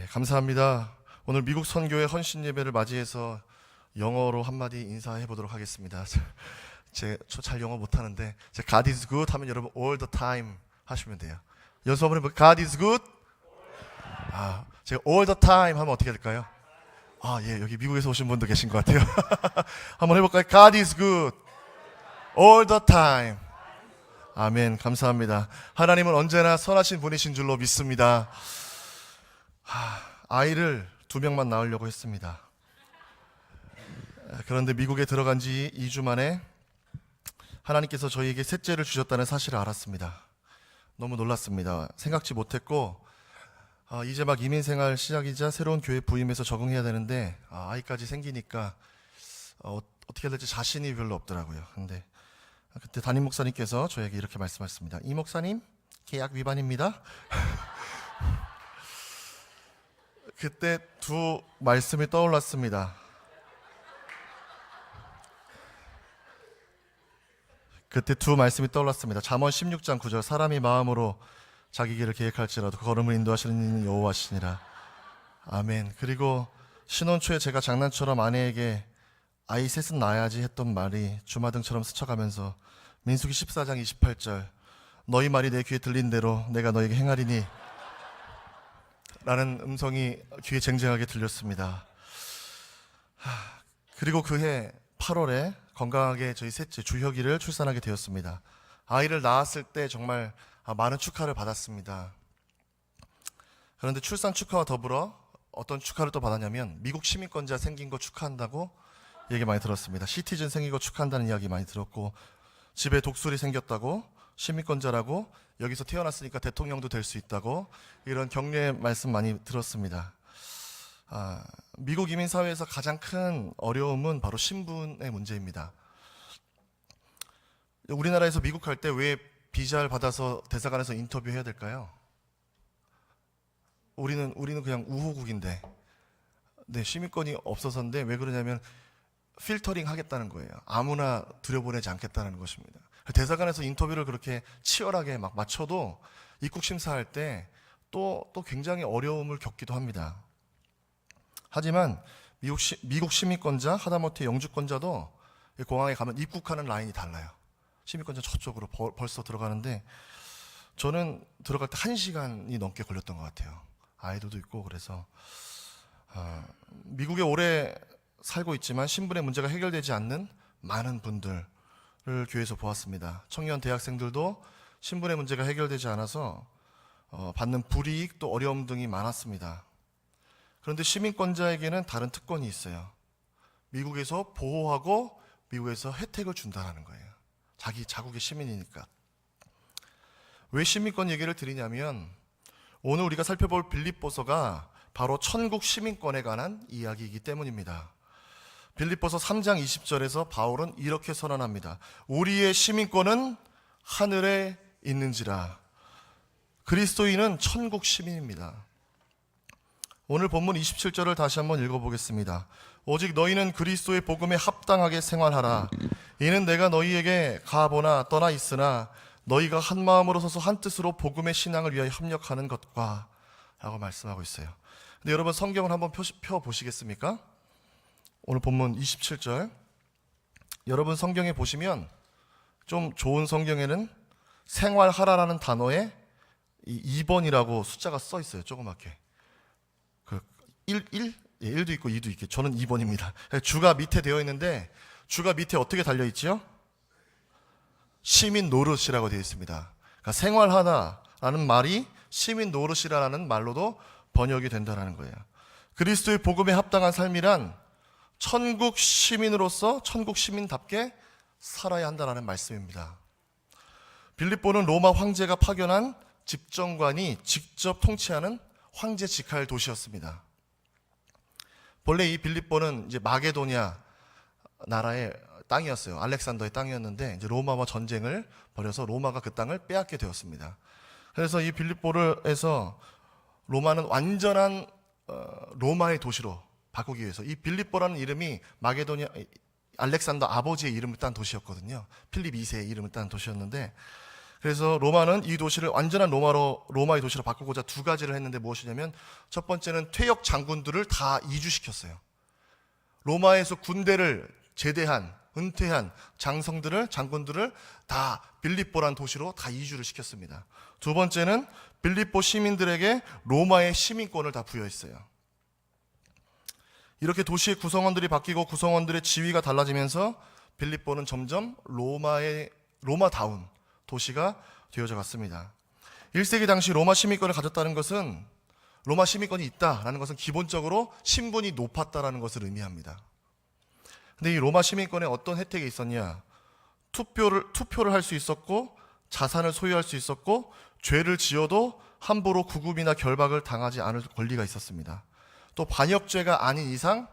감사합니다. 오늘 미국 선교회 헌신 예배를 맞이해서 영어로 한마디 인사해 보도록 하겠습니다. 잘 영어 못하는데 God is good 하면 여러분 all the time 하시면 돼요. 연습 한번 해볼까요? God is good. 제가 all the time 하면 어떻게 될까요? 여기 미국에서 오신 분도 계신 것 같아요. 한번 해볼까요? God is good all the time. 아멘. 감사합니다. 하나님은 언제나 선하신 분이신 줄로 믿습니다. 아이를 2명만 낳으려고 했습니다. 그런데 미국에 들어간 지 2주 만에 하나님께서 저희에게 셋째를 주셨다는 사실을 알았습니다. 너무 놀랐습니다. 생각지 못했고 이제 막 이민생활 시작이자 새로운 교회 부임해서 적응해야 되는데 아이까지 생기니까 어떻게 해야 될지 자신이 별로 없더라고요. 근데 그때 담임 목사님께서 저에게 이렇게 말씀하셨습니다. 이 목사님, 계약 위반입니다. 그때 두 말씀이 떠올랐습니다. 잠언 16장 9절 사람이 마음으로 자기 길을 계획할지라도 걸음을 인도하시는 여호와시니라. 아멘. 그리고 신혼 초에 제가 장난처럼 아내에게 아이 셋은 낳아야지 했던 말이 주마등처럼 스쳐가면서 민수기 14장 28절 너희 말이 내 귀에 들린 대로 내가 너에게 행하리니 라는 음성이 귀에 쟁쟁하게 들렸습니다. 그리고 그해 8월에 건강하게 저희 셋째 주혁이를 출산하게 되었습니다. 아이를 낳았을 때 정말 많은 축하를 받았습니다. 그런데 출산 축하와 더불어 어떤 축하를 또 받았냐면 미국 시민권자 생긴 거 축하한다고 얘기 많이 들었습니다. 시티즌 생긴 거 축하한다는 이야기 많이 들었고 집에 독수리 생겼다고 시민권자라고 여기서 태어났으니까 대통령도 될 수 있다고 이런 격려의 말씀 많이 들었습니다. 미국 이민 사회에서 가장 큰 어려움은 바로 신분의 문제입니다. 우리나라에서 미국 갈 때 왜 비자를 받아서 대사관에서 인터뷰해야 될까요? 우리는 그냥 우호국인데, 시민권이 없어서인데 왜 그러냐면 필터링 하겠다는 거예요. 아무나 들여보내지 않겠다는 것입니다. 대사관에서 인터뷰를 그렇게 치열하게 막 맞춰도 입국 심사할 때 또 굉장히 어려움을 겪기도 합니다. 하지만 미국 시민권자, 하다못해 영주권자도 공항에 가면 입국하는 라인이 달라요. 시민권자 저쪽으로 벌써 들어가는데 저는 들어갈 때 1시간이 넘게 걸렸던 것 같아요. 아이들도 있고 그래서 미국에 오래 살고 있지만 신분의 문제가 해결되지 않는 많은 분들을 교회에서 보았습니다. 청년 대학생들도 신분의 문제가 해결되지 않아서 받는 불이익 또 어려움 등이 많았습니다. 그런데 시민권자에게는 다른 특권이 있어요. 미국에서 보호하고 미국에서 혜택을 준다는 거예요. 자기 자국의 시민이니까. 왜 시민권 얘기를 드리냐면 오늘 우리가 살펴볼 빌립보서가 바로 천국 시민권에 관한 이야기이기 때문입니다. 빌립보서 3장 20절에서 바울은 이렇게 선언합니다. 우리의 시민권은 하늘에 있는지라. 그리스도인은 천국 시민입니다. 오늘 본문 27절을 다시 한번 읽어보겠습니다. 오직 너희는 그리스도의 복음에 합당하게 생활하라. 이는 내가 너희에게 가보나 떠나 있으나 너희가 한 마음으로 서서 한 뜻으로 복음의 신앙을 위하여 협력하는 것과 라고 말씀하고 있어요. 근데 여러분 성경을 한번 펴보시겠습니까? 오늘 본문 27절 여러분 성경에 보시면 좀 좋은 성경에는 생활하라라는 단어에 이 2번이라고 숫자가 써 있어요. 조그맣게 1도 있고 2도 있게 저는 2번입니다. 주가 밑에 되어 있는데 주가 밑에 어떻게 달려있지요? 시민 노릇이라고 되어 있습니다. 그러니까 생활하다라는 말이 시민 노릇이라는 말로도 번역이 된다는 거예요. 그리스도의 복음에 합당한 삶이란 천국 시민으로서 천국 시민답게 살아야 한다는 말씀입니다. 빌립보는 로마 황제가 파견한 집정관이 직접 통치하는 황제 직할 도시였습니다. 본래 이 빌립보는 이제 마게도냐 나라의 땅이었어요. 알렉산더의 땅이었는데 이제 로마와 전쟁을 벌여서 로마가 그 땅을 빼앗게 되었습니다. 그래서 이 빌립보를에서 로마는 완전한 로마의 도시로 바꾸기 위해서 이 빌립보라는 이름이 마게도냐 알렉산더 아버지의 이름을 딴 도시였거든요. 필립 2세의 이름을 딴 도시였는데 그래서 로마는 이 도시를 완전한 로마의 도시로 바꾸고자 두 가지를 했는데 무엇이냐면, 첫 번째는 퇴역 장군들을 다 이주시켰어요. 로마에서 군대를 제대한, 은퇴한 장군들을 다 빌립보란 도시로 다 이주를 시켰습니다. 두 번째는 빌립보 시민들에게 로마의 시민권을 다 부여했어요. 이렇게 도시의 구성원들이 바뀌고 구성원들의 지위가 달라지면서 빌립보는 점점 로마다운 도시가 되어져 갔습니다. 1세기 당시 로마 시민권을 가졌다는 것은, 로마 시민권이 있다라는 것은 기본적으로 신분이 높았다라는 것을 의미합니다. 근데 이 로마 시민권에 어떤 혜택이 있었냐? 투표를 할 수 있었고, 자산을 소유할 수 있었고, 죄를 지어도 함부로 구금이나 결박을 당하지 않을 권리가 있었습니다. 또 반역죄가 아닌 이상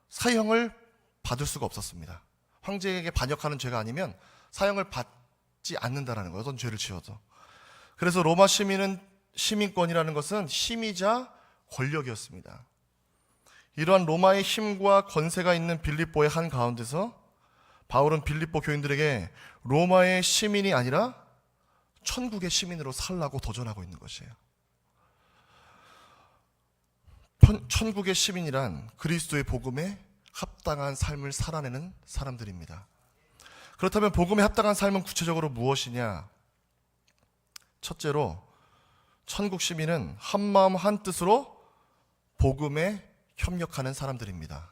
사형을 받을 수가 없었습니다. 황제에게 반역하는 죄가 아니면 사형을 받지 않는다라는 거예요. 어떤 죄를 지어도. 그래서 로마 시민권이라는 것은 힘이자 권력이었습니다. 이러한 로마의 힘과 권세가 있는 빌립보의 한 가운데서 바울은 빌립보 교인들에게 로마의 시민이 아니라 천국의 시민으로 살라고 도전하고 있는 것이에요. 천국의 시민이란 그리스도의 복음에 합당한 삶을 살아내는 사람들입니다. 그렇다면 복음에 합당한 삶은 구체적으로 무엇이냐? 첫째로, 천국 시민은 한마음 한뜻으로 복음에 협력하는 사람들입니다.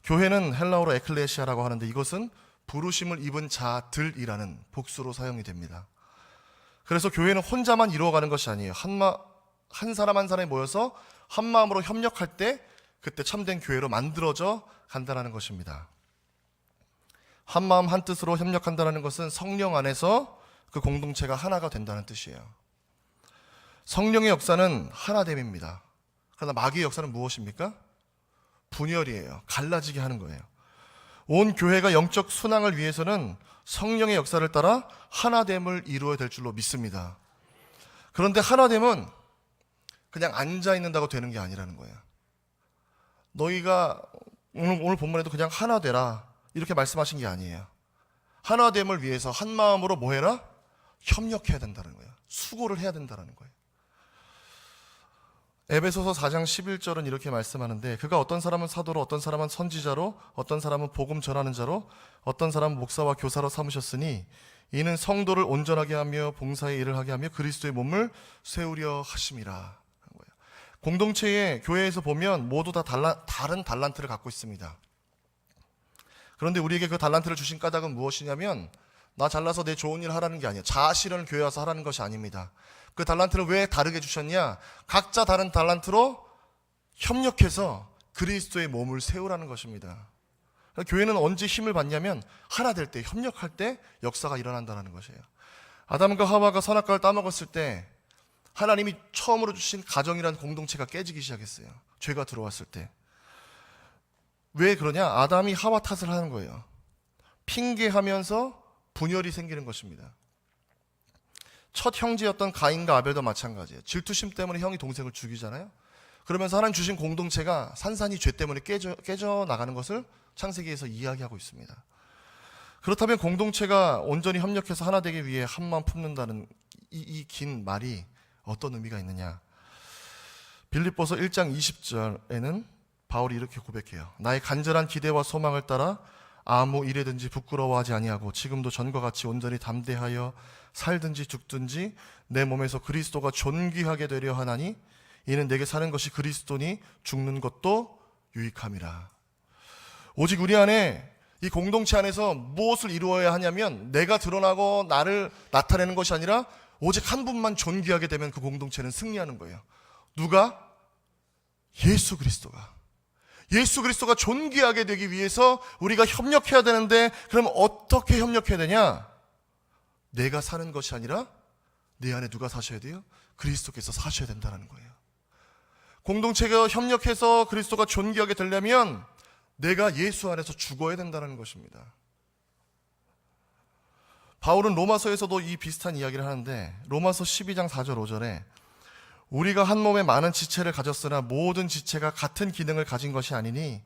교회는 헬라어로 에클레시아라고 하는데, 이것은 부르심을 입은 자들이라는 복수로 사용이 됩니다. 그래서 교회는 혼자만 이루어가는 것이 아니에요. 한 사람 한 사람이 모여서 한 마음으로 협력할 때, 그때 참된 교회로 만들어져 간다는 것입니다. 한 마음 한 뜻으로 협력한다는 것은 성령 안에서 그 공동체가 하나가 된다는 뜻이에요. 성령의 역사는 하나됨입니다. 그러나 마귀의 역사는 무엇입니까? 분열이에요. 갈라지게 하는 거예요. 온 교회가 영적 순항을 위해서는 성령의 역사를 따라 하나됨을 이루어야 될 줄로 믿습니다. 그런데 하나됨은 그냥 앉아있는다고 되는 게 아니라는 거예요. 너희가 오늘 본문에도 그냥 하나 되라 이렇게 말씀하신 게 아니에요. 하나됨을 위해서 한 마음으로 뭐 해라? 협력해야 된다는 거예요. 수고를 해야 된다는 거예요. 에베소서 4장 11절은 이렇게 말씀하는데, 그가 어떤 사람은 사도로, 어떤 사람은 선지자로, 어떤 사람은 복음 전하는 자로, 어떤 사람은 목사와 교사로 삼으셨으니 이는 성도를 온전하게 하며 봉사의 일을 하게 하며 그리스도의 몸을 세우려 하심이라. 공동체의 교회에서 보면 모두 다 다른 달란트를 갖고 있습니다. 그런데 우리에게 그 달란트를 주신 까닭은 무엇이냐면, 나 잘나서 내 좋은 일 하라는 게 아니에요. 자아 실현을 교회에 와서 하라는 것이 아닙니다. 그 달란트를 왜 다르게 주셨냐? 각자 다른 달란트로 협력해서 그리스도의 몸을 세우라는 것입니다. 교회는 언제 힘을 받냐면 하나 될 때, 협력할 때 역사가 일어난다는 것이에요. 아담과 하와가 선악과를 따먹었을 때 하나님이 처음으로 주신 가정이라는 공동체가 깨지기 시작했어요. 죄가 들어왔을 때. 왜 그러냐? 아담이 하와 탓을 하는 거예요. 핑계하면서 분열이 생기는 것입니다. 첫 형제였던 가인과 아벨도 마찬가지예요. 질투심 때문에 형이 동생을 죽이잖아요. 그러면서 하나님 주신 공동체가 산산이 죄 때문에 깨져 나가는 것을 창세기에서 이야기하고 있습니다. 그렇다면 공동체가 온전히 협력해서 하나 되기 위해 한 마음 품는다는 이 긴 말이 어떤 의미가 있느냐? 빌립보서 1장 20절에는 바울이 이렇게 고백해요. 나의 간절한 기대와 소망을 따라 아무 일에든지 부끄러워하지 아니하고 지금도 전과 같이 온전히 담대하여 살든지 죽든지 내 몸에서 그리스도가 존귀하게 되려 하나니 이는 내게 사는 것이 그리스도니 죽는 것도 유익함이라. 오직 우리 안에, 이 공동체 안에서 무엇을 이루어야 하냐면, 내가 드러나고 나를 나타내는 것이 아니라 오직 한 분만 존귀하게 되면 그 공동체는 승리하는 거예요. 누가? 예수 그리스도가. 예수 그리스도가 존귀하게 되기 위해서 우리가 협력해야 되는데, 그럼 어떻게 협력해야 되냐? 내가 사는 것이 아니라 내 안에 누가 사셔야 돼요? 그리스도께서 사셔야 된다는 거예요. 공동체가 협력해서 그리스도가 존귀하게 되려면 내가 예수 안에서 죽어야 된다는 것입니다. 바울은 로마서에서도 이 비슷한 이야기를 하는데, 로마서 12장 4절 5절에 우리가 한 몸에 많은 지체를 가졌으나 모든 지체가 같은 기능을 가진 것이 아니니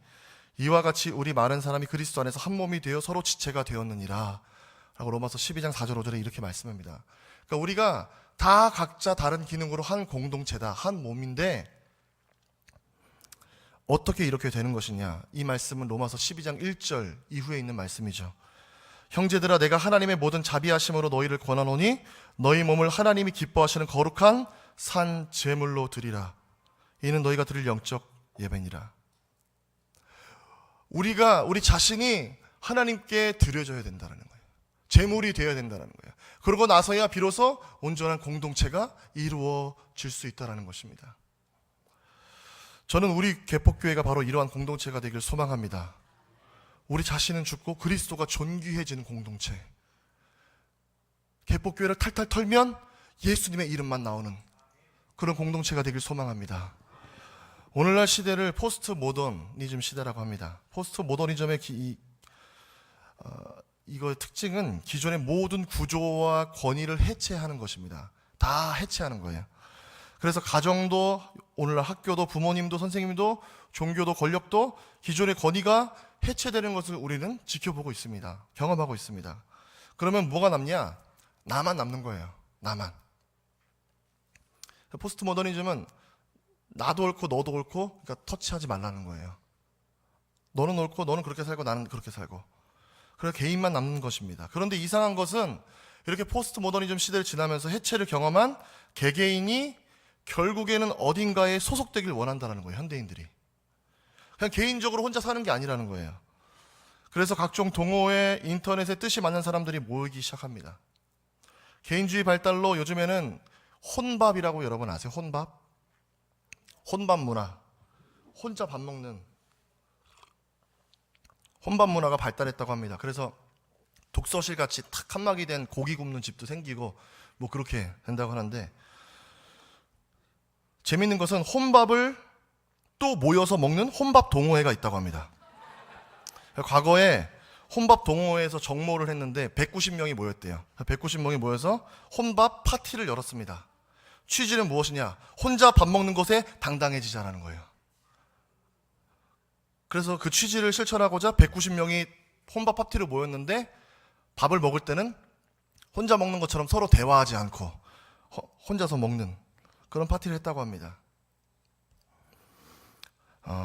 이와 같이 우리 많은 사람이 그리스도 안에서 한 몸이 되어 서로 지체가 되었느니라 라고 로마서 12장 4절 5절에 이렇게 말씀합니다. 그러니까 우리가 다 각자 다른 기능으로 한 공동체다, 한 몸인데 어떻게 이렇게 되는 것이냐? 이 말씀은 로마서 12장 1절 이후에 있는 말씀이죠. 형제들아, 내가 하나님의 모든 자비하심으로 너희를 권하노니 너희 몸을 하나님이 기뻐하시는 거룩한 산 제물로 드리라. 이는 너희가 드릴 영적 예배니라. 우리 자신이 하나님께 드려져야 된다는 거예요. 제물이 되어야 된다는 거예요. 그러고 나서야 비로소 온전한 공동체가 이루어질 수 있다는 것입니다. 저는 우리 개폭교회가 바로 이러한 공동체가 되길 소망합니다. 우리 자신은 죽고 그리스도가 존귀해지는 공동체. 개폭교회를 탈탈 털면 예수님의 이름만 나오는 그런 공동체가 되길 소망합니다. 오늘날 시대를 포스트 모더니즘 시대라고 합니다. 포스트 모더니즘의 이거의 특징은 기존의 모든 구조와 권위를 해체하는 것입니다. 다 해체하는 거예요. 그래서 가정도, 오늘날 학교도, 부모님도, 선생님도, 종교도, 권력도 기존의 권위가 해체되는 것을 우리는 지켜보고 있습니다. 경험하고 있습니다. 그러면 뭐가 남냐? 나만 남는 거예요. 나만. 포스트 모더니즘은 나도 옳고 너도 옳고, 그러니까 터치하지 말라는 거예요. 너는 옳고 너는 그렇게 살고 나는 그렇게 살고, 그래서 개인만 남는 것입니다. 그런데 이상한 것은 이렇게 포스트 모더니즘 시대를 지나면서 해체를 경험한 개개인이 결국에는 어딘가에 소속되길 원한다는 거예요. 현대인들이 그냥 개인적으로 혼자 사는 게 아니라는 거예요. 그래서 각종 동호회, 인터넷에 뜻이 맞는 사람들이 모이기 시작합니다. 개인주의 발달로 요즘에는 혼밥이라고 여러분 아세요? 혼밥 문화, 혼자 밥 먹는 혼밥 문화가 발달했다고 합니다. 그래서 독서실 같이 탁 칸막이 된 고기 굽는 집도 생기고 뭐 그렇게 된다고 하는데, 재밌는 것은 혼밥을 또 모여서 먹는 혼밥 동호회가 있다고 합니다. 과거에 혼밥 동호회에서 정모를 했는데 190명이 모였대요. 190명이 모여서 혼밥 파티를 열었습니다. 취지는 무엇이냐? 혼자 밥 먹는 것에 당당해지자라는 거예요. 그래서 그 취지를 실천하고자 190명이 혼밥 파티를 모였는데, 밥을 먹을 때는 혼자 먹는 것처럼 서로 대화하지 않고 혼자서 먹는 그런 파티를 했다고 합니다.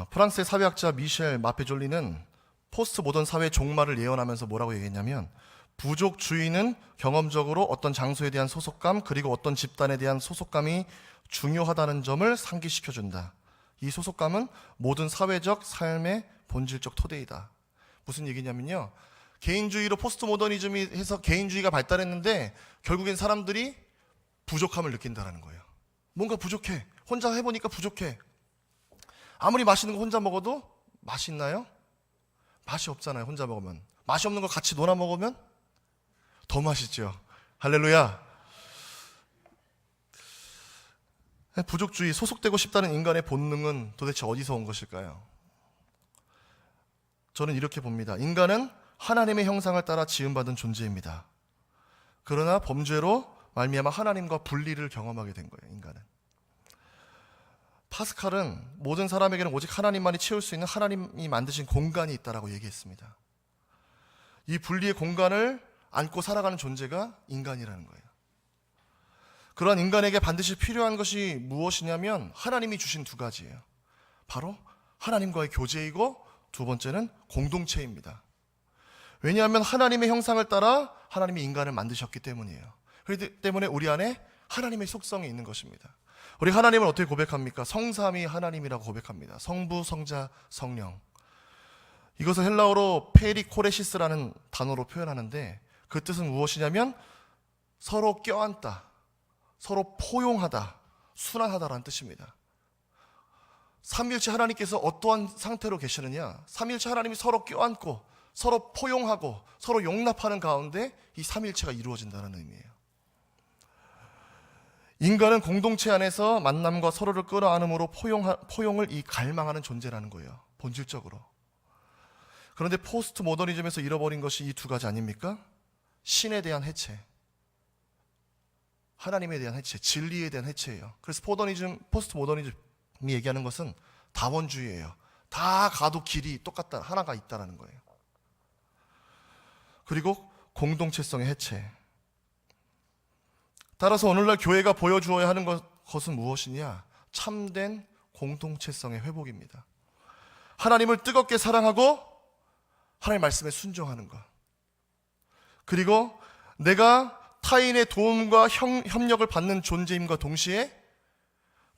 프랑스의 사회학자 미셸 마페졸리는 포스트 모던 사회의 종말을 예언하면서 뭐라고 얘기했냐면, 부족주의는 경험적으로 어떤 장소에 대한 소속감, 그리고 어떤 집단에 대한 소속감이 중요하다는 점을 상기시켜준다. 이 소속감은 모든 사회적 삶의 본질적 토대이다. 무슨 얘기냐면요, 개인주의로 포스트 모더니즘이 해서 개인주의가 발달했는데 결국엔 사람들이 부족함을 느낀다는 거예요. 뭔가 부족해. 혼자 해보니까 부족해. 아무리 맛있는 거 혼자 먹어도 맛이 있나요? 맛이 없잖아요. 혼자 먹으면. 맛이 없는 거 같이 놀아 먹으면 더 맛있죠. 할렐루야. 부족주의, 소속되고 싶다는 인간의 본능은 도대체 어디서 온 것일까요? 저는 이렇게 봅니다. 인간은 하나님의 형상을 따라 지음받은 존재입니다. 그러나 범죄로 말미암아 하나님과 분리를 경험하게 된 거예요. 인간은. 파스칼은 모든 사람에게는 오직 하나님만이 채울 수 있는 하나님이 만드신 공간이 있다라고 얘기했습니다. 이 분리의 공간을 안고 살아가는 존재가 인간이라는 거예요. 그러한 인간에게 반드시 필요한 것이 무엇이냐면 하나님이 주신 두 가지예요. 바로 하나님과의 교제이고, 두 번째는 공동체입니다. 왜냐하면 하나님의 형상을 따라 하나님이 인간을 만드셨기 때문이에요. 그렇기 때문에 우리 안에 하나님의 속성이 있는 것입니다. 우리 하나님을 어떻게 고백합니까? 성삼위 하나님이라고 고백합니다. 성부, 성자, 성령. 이것을 헬라어로 페리코레시스라는 단어로 표현하는데, 그 뜻은 무엇이냐면 서로 껴안다, 서로 포용하다, 순환하다라는 뜻입니다. 삼위일체 하나님께서 어떠한 상태로 계시느냐? 삼위일체 하나님이 서로 껴안고 서로 포용하고 서로 용납하는 가운데 이 삼위일체가 이루어진다는 의미예요. 인간은 공동체 안에서 만남과 서로를 끌어안음으로 포용을 갈망하는 존재라는 거예요. 본질적으로. 그런데 포스트 모더니즘에서 잃어버린 것이 이 두 가지 아닙니까? 신에 대한 해체, 하나님에 대한 해체, 진리에 대한 해체예요. 그래서 포스트 모더니즘이 얘기하는 것은 다원주의예요. 다 가도 길이 똑같다, 하나가 있다라는 거예요. 그리고 공동체성의 해체. 따라서 오늘날 교회가 보여주어야 하는 것은 무엇이냐? 참된 공동체성의 회복입니다. 하나님을 뜨겁게 사랑하고 하나님의 말씀에 순종하는 것. 그리고 내가 타인의 도움과 협력을 받는 존재임과 동시에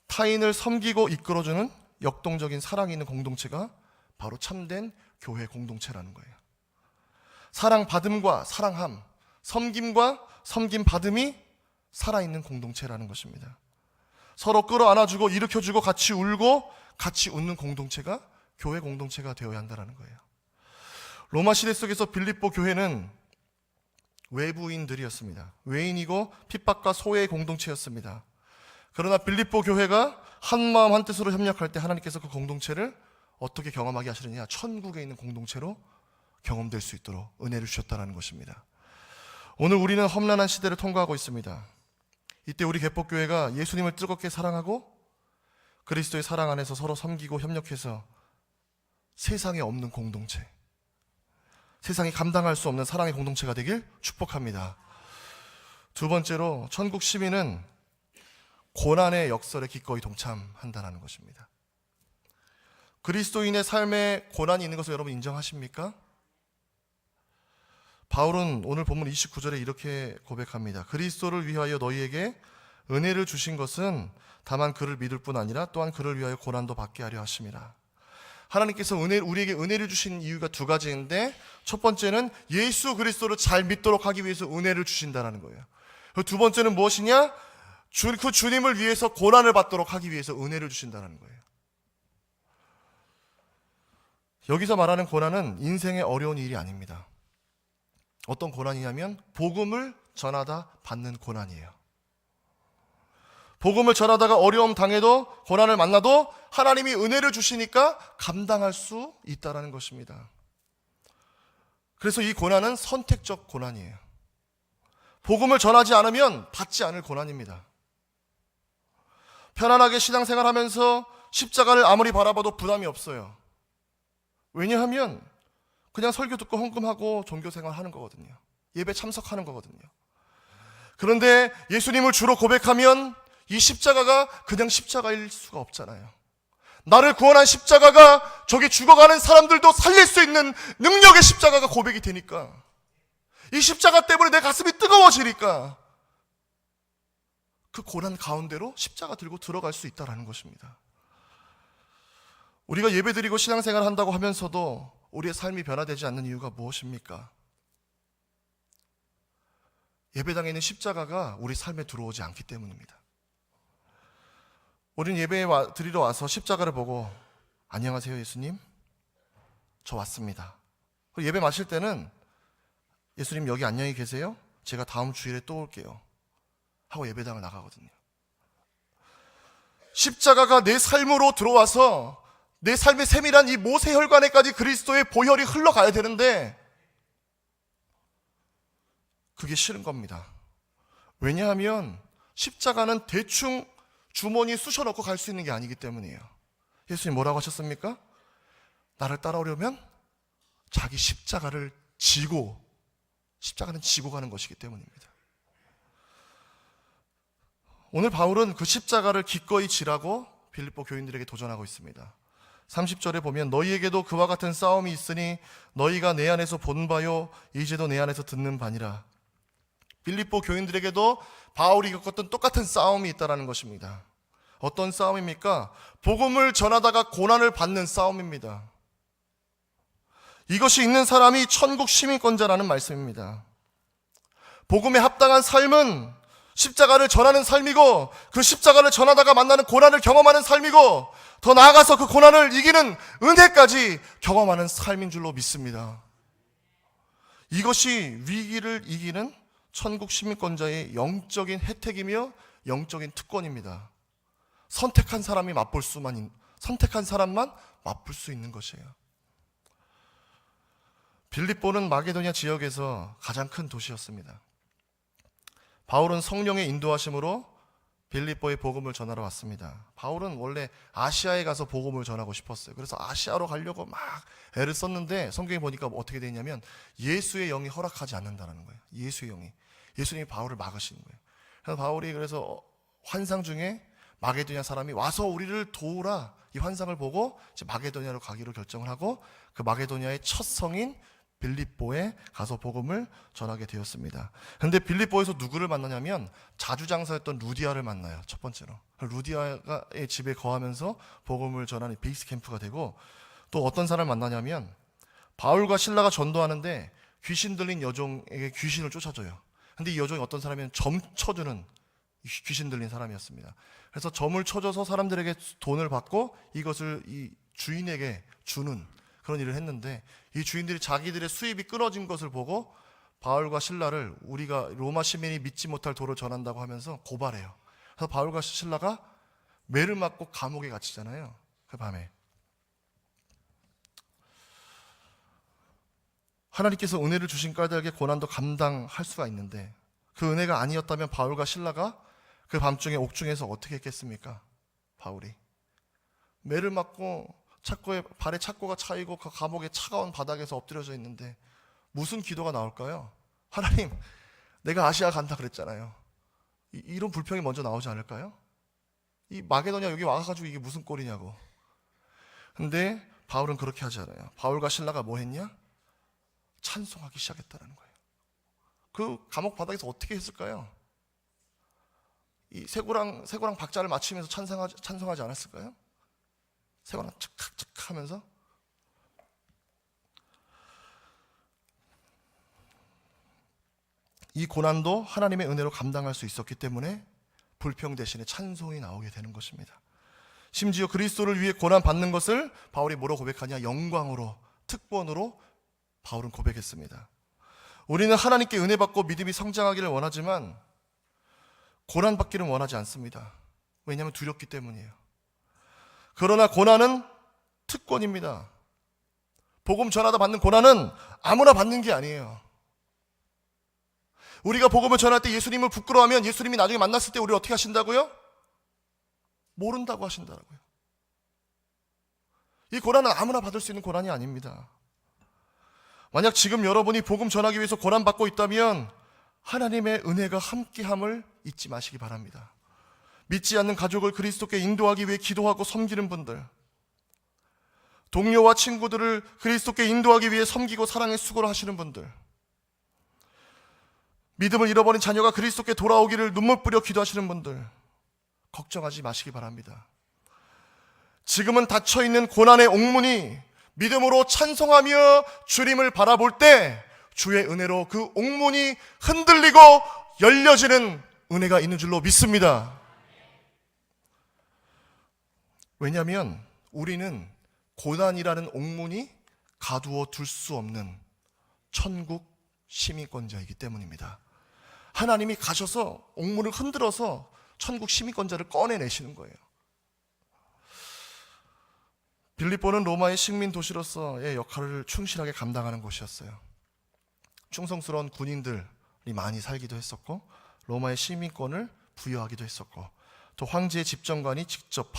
타인을 섬기고 이끌어주는 역동적인 사랑이 있는 공동체가 바로 참된 교회 공동체라는 거예요. 사랑받음과 사랑함, 섬김과 섬김받음이 살아있는 공동체라는 것입니다. 서로 끌어안아주고 일으켜주고 같이 울고 같이 웃는 공동체가 교회 공동체가 되어야 한다는 거예요. 로마 시대 속에서 빌립보 교회는 외부인들이었습니다. 외인이고 핍박과 소외의 공동체였습니다. 그러나 빌립보 교회가 한마음 한뜻으로 협력할 때 하나님께서 그 공동체를 어떻게 경험하게 하시느냐? 천국에 있는 공동체로 경험될 수 있도록 은혜를 주셨다는 것입니다. 오늘 우리는 험난한 시대를 통과하고 있습니다. 이때 우리 개폭교회가 예수님을 뜨겁게 사랑하고 그리스도의 사랑 안에서 서로 섬기고 협력해서 세상에 없는 공동체, 세상이 감당할 수 없는 사랑의 공동체가 되길 축복합니다. 두 번째로 천국 시민은 고난의 역설에 기꺼이 동참한다는 것입니다. 그리스도인의 삶에 고난이 있는 것을 여러분 인정하십니까? 바울은 오늘 본문 29절에 이렇게 고백합니다. 그리스도를 위하여 너희에게 은혜를 주신 것은 다만 그를 믿을 뿐 아니라 또한 그를 위하여 고난도 받게 하려 하심이라. 하나님께서 우리에게 은혜를 주신 이유가 두 가지인데, 첫 번째는 예수 그리스도를 잘 믿도록 하기 위해서 은혜를 주신다는 거예요. 두 번째는 무엇이냐? 그 주님을 위해서 고난을 받도록 하기 위해서 은혜를 주신다는 거예요. 여기서 말하는 고난은 인생의 어려운 일이 아닙니다. 어떤 고난이냐면 복음을 전하다 받는 고난이에요. 복음을 전하다가 어려움 당해도 고난을 만나도 하나님이 은혜를 주시니까 감당할 수 있다는 것입니다. 그래서 이 고난은 선택적 고난이에요. 복음을 전하지 않으면 받지 않을 고난입니다. 편안하게 신앙생활하면서 십자가를 아무리 바라봐도 부담이 없어요. 왜냐하면 그냥 설교 듣고 헌금하고 종교생활 하는 거거든요. 예배 참석하는 거거든요. 그런데 예수님을 주로 고백하면 이 십자가가 그냥 십자가일 수가 없잖아요. 나를 구원한 십자가가 저기 죽어가는 사람들도 살릴 수 있는 능력의 십자가가 고백이 되니까, 이 십자가 때문에 내 가슴이 뜨거워지니까 그 고난 가운데로 십자가 들고 들어갈 수 있다는 것입니다. 우리가 예배드리고 신앙생활 한다고 하면서도 우리의 삶이 변화되지 않는 이유가 무엇입니까? 예배당에 있는 십자가가 우리 삶에 들어오지 않기 때문입니다. 우리는 예배에 드리러 와서 십자가를 보고 안녕하세요 예수님, 저 왔습니다. 예배 마칠 때는 예수님 여기 안녕히 계세요? 제가 다음 주일에 또 올게요 하고 예배당을 나가거든요. 십자가가 내 삶으로 들어와서 내 삶의 세밀한 이 모세혈관에까지 그리스도의 보혈이 흘러가야 되는데 그게 싫은 겁니다. 왜냐하면 십자가는 대충 주머니에 쑤셔넣고 갈 수 있는 게 아니기 때문이에요. 예수님 뭐라고 하셨습니까? 나를 따라오려면 자기 십자가를 지고, 십자가는 지고 가는 것이기 때문입니다. 오늘 바울은 그 십자가를 기꺼이 지라고 빌립보 교인들에게 도전하고 있습니다. 30절에 보면 너희에게도 그와 같은 싸움이 있으니 너희가 내 안에서 본 바요 이제도 내 안에서 듣는 바니라. 빌립보 교인들에게도 바울이 겪었던 똑같은 싸움이 있다는 것입니다. 어떤 싸움입니까? 복음을 전하다가 고난을 받는 싸움입니다. 이것이 있는 사람이 천국 시민권자라는 말씀입니다. 복음에 합당한 삶은 십자가를 전하는 삶이고, 그 십자가를 전하다가 만나는 고난을 경험하는 삶이고, 더 나아가서 그 고난을 이기는 은혜까지 경험하는 삶인 줄로 믿습니다. 이것이 위기를 이기는 천국 시민권자의 영적인 혜택이며 영적인 특권입니다. 선택한 사람만 맛볼 수 있는 것이에요. 빌립보는 마게도냐 지역에서 가장 큰 도시였습니다. 바울은 성령의 인도하심으로 빌립보에 복음을 전하러 왔습니다. 바울은 원래 아시아에 가서 복음을 전하고 싶었어요. 그래서 아시아로 가려고 막 애를 썼는데 성경에 보니까 어떻게 되어 있냐면 예수의 영이 허락하지 않는다는 거예요. 예수의 영이. 예수님이 바울을 막으시는 거예요. 그래서 바울이 그래서 환상 중에 마게도냐 사람이 와서 우리를 도우라, 이 환상을 보고 이제 마게도냐로 가기로 결정을 하고 그 마게도냐의 첫 성인 빌립보에 가서 복음을 전하게 되었습니다. 그런데 빌립보에서 누구를 만나냐면 자주 장사했던 루디아를 만나요. 첫 번째로 루디아의 집에 거하면서 복음을 전하는 베이스 캠프가 되고, 또 어떤 사람을 만나냐면 바울과 실라가 전도하는데 귀신 들린 여종에게 귀신을 쫓아줘요. 근데 이 여종이 어떤 사람이면 점 쳐주는 귀신 들린 사람이었습니다. 그래서 점을 쳐줘서 사람들에게 돈을 받고 이것을 이 주인에게 주는 그런 일을 했는데, 이 주인들이 자기들의 수입이 끊어진 것을 보고 바울과 실라를 우리가 로마 시민이 믿지 못할 도를 전한다고 하면서 고발해요. 그래서 바울과 실라가 매를 맞고 감옥에 갇히잖아요. 그 밤에 하나님께서 은혜를 주신 까닭에 고난도 감당할 수가 있는데, 그 은혜가 아니었다면 바울과 실라가 그 밤중에 옥중에서 어떻게 했겠습니까? 바울이 매를 맞고 발에 착고가 차이고 그 감옥의 차가운 바닥에서 엎드려져 있는데 무슨 기도가 나올까요? 하나님, 내가 아시아 간다 그랬잖아요. 이런 불평이 먼저 나오지 않을까요? 이 마게도냐 여기 와가지고 이게 무슨 꼴이냐고. 근데 바울은 그렇게 하지 않아요. 바울과 실라가 뭐 했냐? 찬송하기 시작했다는 거예요. 그 감옥 바닥에서 어떻게 했을까요? 이 쇠고랑 박자를 맞추면서 찬송하지 않았을까요? 쇠고랑 착착착 하면서. 이 고난도 하나님의 은혜로 감당할 수 있었기 때문에 불평 대신에 찬송이 나오게 되는 것입니다. 심지어 그리스도를 위해 고난 받는 것을 바울이 뭐로 고백하냐? 영광으로, 특권으로 바울은 고백했습니다. 우리는 하나님께 은혜 받고 믿음이 성장하기를 원하지만 고난 받기를 원하지 않습니다. 왜냐하면 두렵기 때문이에요. 그러나 고난은 특권입니다. 복음 전하다 받는 고난은 아무나 받는 게 아니에요. 우리가 복음을 전할 때 예수님을 부끄러워하면 예수님이 나중에 만났을 때 우리를 어떻게 하신다고요? 모른다고 하신다고요. 이 고난은 아무나 받을 수 있는 고난이 아닙니다. 만약 지금 여러분이 복음 전하기 위해서 고난받고 있다면 하나님의 은혜가 함께함을 잊지 마시기 바랍니다. 믿지 않는 가족을 그리스도께 인도하기 위해 기도하고 섬기는 분들, 동료와 친구들을 그리스도께 인도하기 위해 섬기고 사랑의 수고를 하시는 분들, 믿음을 잃어버린 자녀가 그리스도께 돌아오기를 눈물 뿌려 기도하시는 분들, 걱정하지 마시기 바랍니다. 지금은 닫혀있는 고난의 옥문이 믿음으로 찬송하며 주님을 바라볼 때 주의 은혜로 그 옥문이 흔들리고 열려지는 은혜가 있는 줄로 믿습니다. 왜냐하면 우리는 고난이라는 옥문이 가두어 둘 수 없는 천국 시민권자이기 때문입니다. 하나님이 가셔서 옥문을 흔들어서 천국 시민권자를 꺼내내시는 거예요. 빌립보는 로마의 식민 도시로서의 역할을 충실하게 감당하는 곳이었어요. 충성스러운 군인들이 많이 살기도 했었고, 로마의 시민권을 부여하기도 했었고, 또 황제의 집정관이 직접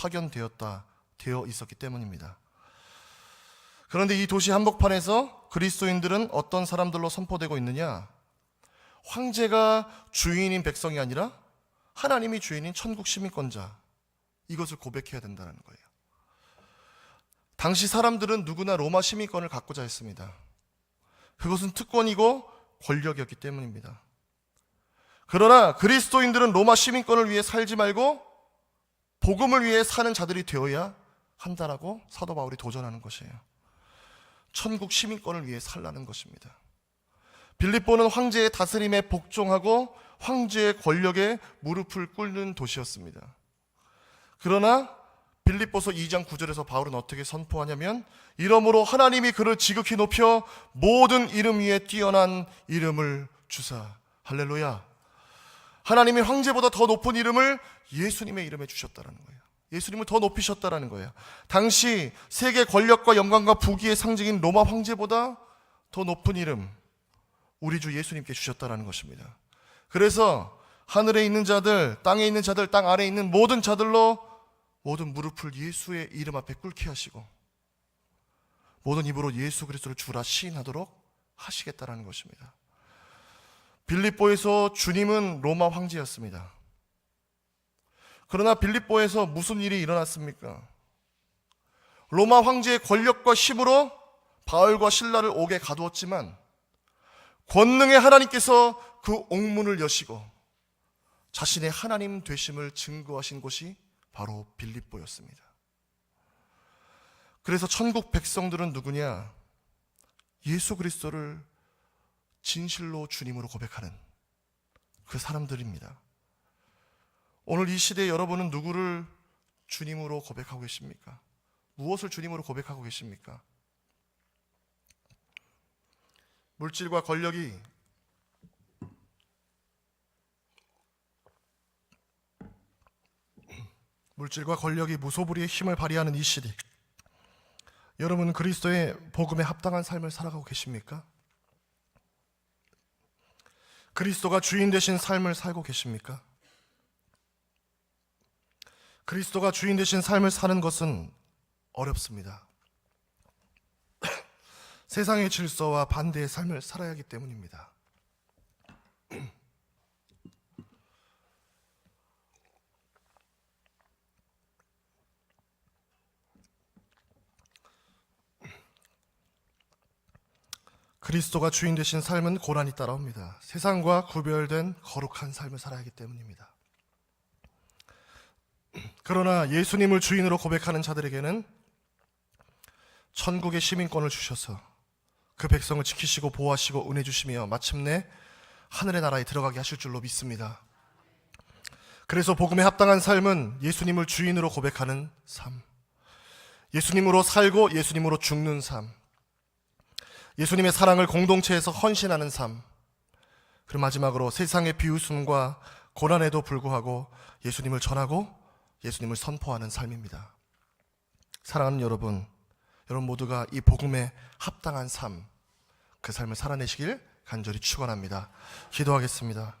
되어 있었기 때문입니다. 그런데 이 도시 한복판에서 그리스도인들은 어떤 사람들로 선포되고 있느냐? 황제가 주인인 백성이 아니라 하나님이 주인인 천국 시민권자, 이것을 고백해야 된다는 거예요. 당시 사람들은 누구나 로마 시민권을 갖고자 했습니다. 그것은 특권이고 권력이었기 때문입니다. 그러나 그리스도인들은 로마 시민권을 위해 살지 말고 복음을 위해 사는 자들이 되어야 한다라고 사도 바울이 도전하는 것이에요. 천국 시민권을 위해 살라는 것입니다. 빌립보는 황제의 다스림에 복종하고 황제의 권력에 무릎을 꿇는 도시였습니다. 그러나 빌립보서 2장 9절에서 바울은 어떻게 선포하냐면, 이러므로 하나님이 그를 지극히 높여 모든 이름 위에 뛰어난 이름을 주사. 할렐루야. 하나님이 황제보다 더 높은 이름을 예수님의 이름에 주셨다는 거예요. 예수님을 더 높이셨다는 거예요. 당시 세계 권력과 영광과 부귀의 상징인 로마 황제보다 더 높은 이름, 우리 주 예수님께 주셨다는 것입니다. 그래서 하늘에 있는 자들, 땅에 있는 자들, 땅 아래에 있는 모든 자들로 모든 무릎을 예수의 이름 앞에 꿇게 하시고 모든 입으로 예수 그리스도를 주라 시인하도록 하시겠다라는 것입니다. 빌립보에서 주님은 로마 황제였습니다. 그러나 빌립보에서 무슨 일이 일어났습니까? 로마 황제의 권력과 힘으로 바울과 실라를 옥에 가두었지만 권능의 하나님께서 그 옥문을 여시고 자신의 하나님 되심을 증거하신 곳이 바로 빌립보였습니다. 그래서 천국 백성들은 누구냐? 예수 그리스도를 진실로 주님으로 고백하는 그 사람들입니다. 오늘 이 시대에 여러분은 누구를 주님으로 고백하고 계십니까? 무엇을 주님으로 고백하고 계십니까? 물질과 권력이 무소불위의 힘을 발휘하는 이 시대, 여러분 그리스도의 복음에 합당한 삶을 살아가고 계십니까? 그리스도가 주인 되신 삶을 살고 계십니까? 그리스도가 주인 되신 삶을 사는 것은 어렵습니다. 세상의 질서와 반대의 삶을 살아야 하기 때문입니다. 그리스도가 주인 되신 삶은 고난이 따라옵니다. 세상과 구별된 거룩한 삶을 살아야 하기 때문입니다. 그러나 예수님을 주인으로 고백하는 자들에게는 천국의 시민권을 주셔서 그 백성을 지키시고 보호하시고 은혜 주시며 마침내 하늘의 나라에 들어가게 하실 줄로 믿습니다. 그래서 복음에 합당한 삶은 예수님을 주인으로 고백하는 삶, 예수님으로 살고 예수님으로 죽는 삶, 예수님의 사랑을 공동체에서 헌신하는 삶, 그리고 마지막으로 세상의 비웃음과 고난에도 불구하고 예수님을 전하고 예수님을 선포하는 삶입니다. 사랑하는 여러분 모두가 이 복음에 합당한 삶, 그 삶을 살아내시길 간절히 축원합니다. 기도하겠습니다.